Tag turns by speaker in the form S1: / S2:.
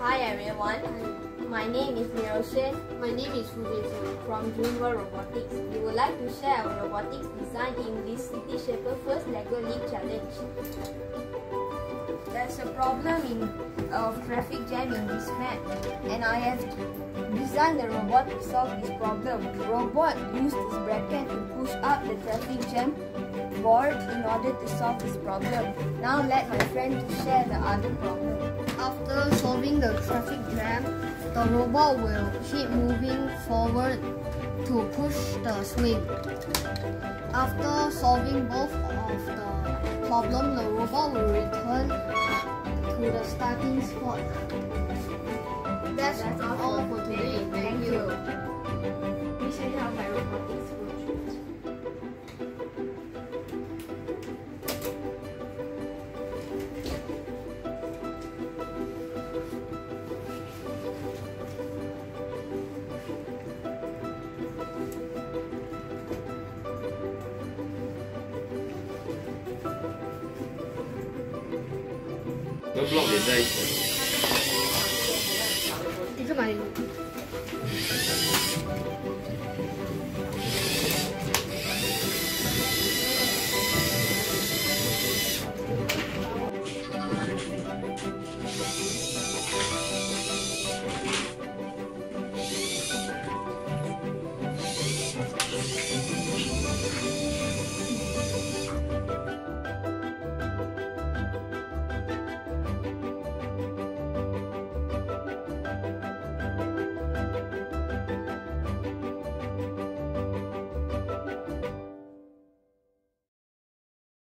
S1: Hi everyone, my name is Liroshaan.
S2: My name is Foo Jie Xiang.
S1: From Doen Robotics. We would like to share our robotics design in this City Shaper First LEGO League Challenge. There's a problem of traffic jam in this map, and I have designed the robot to solve this problem. The robot used this bracket to push up the traffic jam board in order to solve this problem. Now let my friend share the other problem.
S2: After solving the traffic jam, the robot will keep moving forward to push the swing. After solving both of the problem, the robot will return to the starting spot. That's all for today. Thank you.
S1: Mission help by robotics.
S3: Với blog để đây